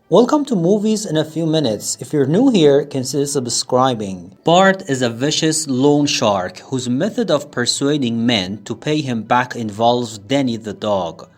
Welcome to Movies in a Few Minutes. If you're new here, consider subscribing. Bart is a vicious loan shark whose method of persuading men to pay him back involves Danny the dog.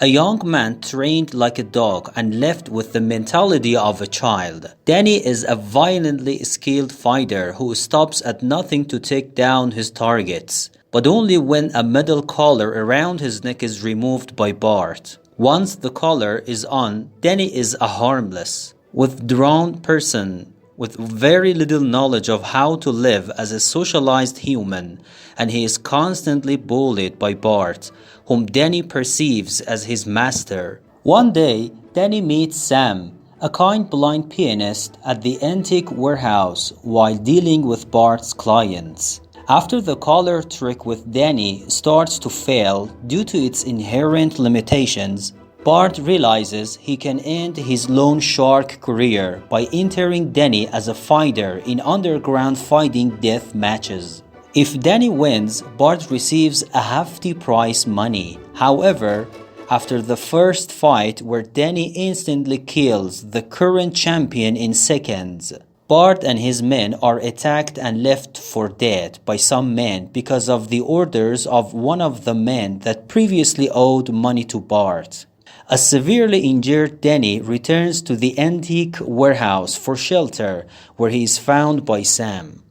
A young man trained like a dog and left with the mentality of a child. Danny is a violently skilled fighter who stops at nothing to take down his targets, but only when a metal collar around his neck is removed by Bart. Once the collar is on, Danny is a harmless, withdrawn person with very little knowledge of how to live as a socialized human, and he is constantly bullied by Bart, whom Danny perceives as his master. One day, Danny meets Sam, a kind blind pianist, at the antique warehouse while dealing with Bart's clients. After the collar trick with Danny starts to fail due to its inherent limitations, Bart realizes he can end his loan shark career by entering Danny as a fighter in underground fighting death matches. If Danny wins, Bart receives a hefty prize money. However, after the first fight where Danny instantly kills the current champion in seconds, Bart and his men are attacked and left for dead by some men because of the orders of one of the men that previously owed money to Bart. A severely injured Danny returns to the antique warehouse for shelter, where he is found by Sam.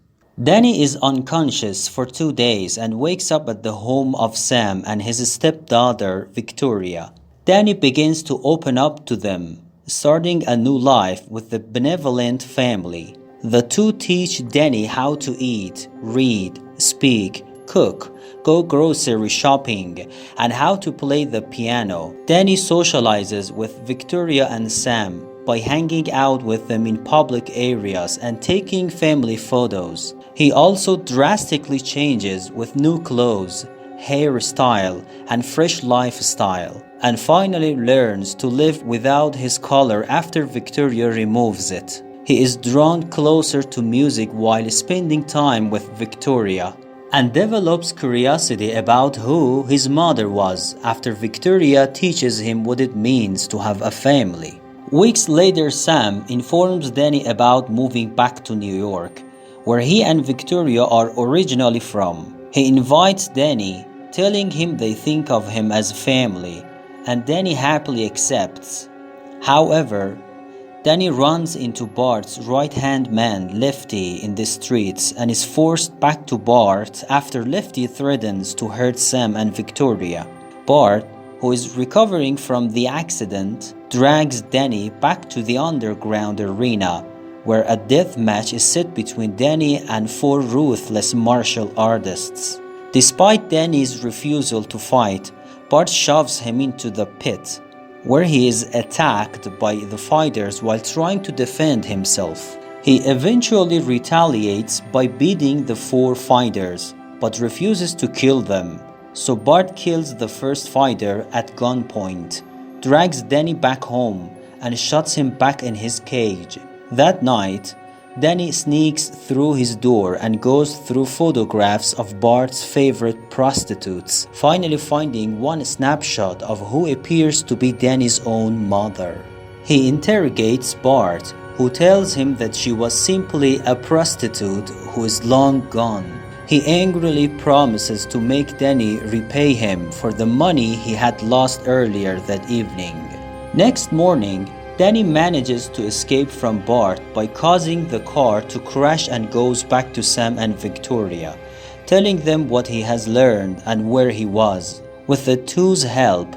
Danny is unconscious for 2 days and wakes up at the home of Sam and his stepdaughter Victoria. Danny begins to open up to them, starting a new life with the benevolent family. The two teach Danny how to eat, read, speak, cook, go grocery shopping, and how to play the piano. Danny socializes with Victoria and Sam by hanging out with them in public areas and taking family photos. He also drastically changes with new clothes, hairstyle, and fresh lifestyle, and finally learns to live without his collar after Victoria removes it. He is drawn closer to music while spending time with Victoria, and develops curiosity about who his mother was after Victoria teaches him what it means to have a family. Weeks later, Sam informs Danny about moving back to New York, where he and Victoria are originally from. He invites Danny, telling him they think of him as family, and Danny happily accepts. However, Danny runs into Bart's right-hand man, Lefty, in the streets and is forced back to Bart after Lefty threatens to hurt Sam and Victoria. Bart, who is recovering from the accident, drags Danny back to the underground arena, where a death match is set between Danny and 4 ruthless martial artists. Despite Danny's refusal to fight, Bart shoves him into the pit, where he is attacked by the fighters while trying to defend himself. He eventually retaliates by beating the 4 fighters, but refuses to kill them. So Bart kills the first fighter at gunpoint, drags Danny back home, and shuts him back in his cage. That night, Danny sneaks through his door and goes through photographs of Bart's favorite prostitutes, finally finding one snapshot of who appears to be Danny's own mother. He interrogates Bart, who tells him that she was simply a prostitute who is long gone. He angrily promises to make Danny repay him for the money he had lost earlier that evening. Next morning, Danny manages to escape from Bart by causing the car to crash and goes back to Sam and Victoria, telling them what he has learned and where he was. With the two's help,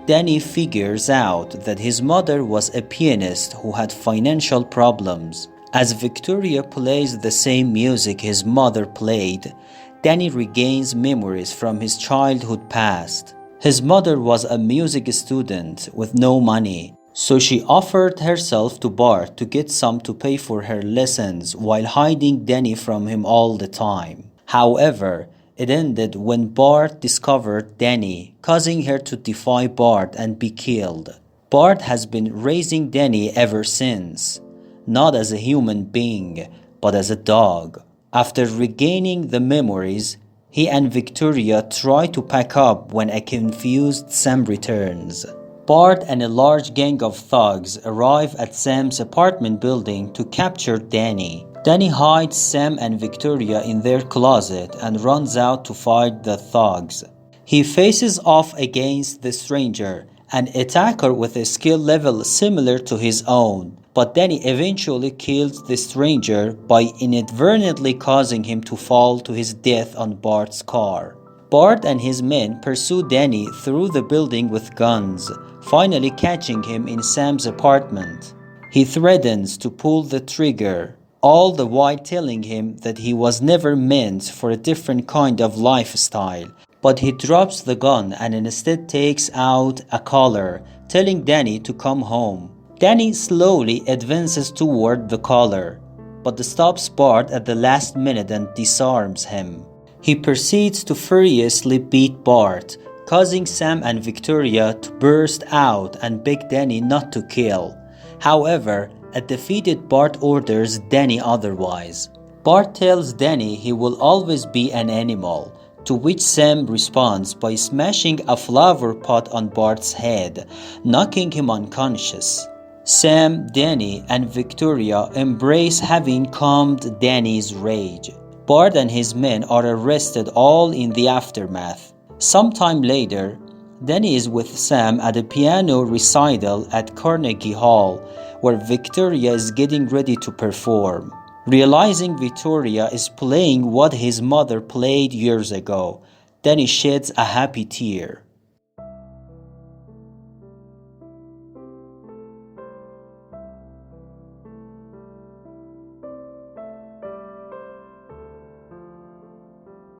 Danny figures out that his mother was a pianist who had financial problems. As Victoria plays the same music his mother played, Danny regains memories from his childhood past. His mother was a music student with no money, so she offered herself to Bart to get some to pay for her lessons while hiding Danny from him all the time. However, it ended when Bart discovered Danny, causing her to defy Bart and be killed. Bart has been raising Danny ever since, not as a human being, but as a dog. After regaining the memories, he and Victoria try to pack up when a confused Sam returns. Bart and a large gang of thugs arrive at Sam's apartment building to capture Danny. Danny hides Sam and Victoria in their closet and runs out to fight the thugs. He faces off against the stranger, an attacker with a skill level similar to his own. But Danny eventually kills the stranger by inadvertently causing him to fall to his death on Bart's car. Bart and his men pursue Danny through the building with guns, finally catching him in Sam's apartment. He threatens to pull the trigger, all the while telling him that he was never meant for a different kind of lifestyle. But he drops the gun and instead takes out a collar, telling Danny to come home. Danny slowly advances toward the collar, but stops Bart at the last minute and disarms him. He proceeds to furiously beat Bart, causing Sam and Victoria to burst out and beg Danny not to kill. However, a defeated Bart orders Danny otherwise. Bart tells Danny he will always be an animal, to which Sam responds by smashing a flower pot on Bart's head, knocking him unconscious. Sam, Danny, and Victoria embrace having calmed Danny's rage. Bart and his men are arrested, all in the aftermath. Sometime later, Danny is with Sam at a piano recital at Carnegie Hall, where Victoria is getting ready to perform. Realizing Victoria is playing what his mother played years ago, Danny sheds a happy tear.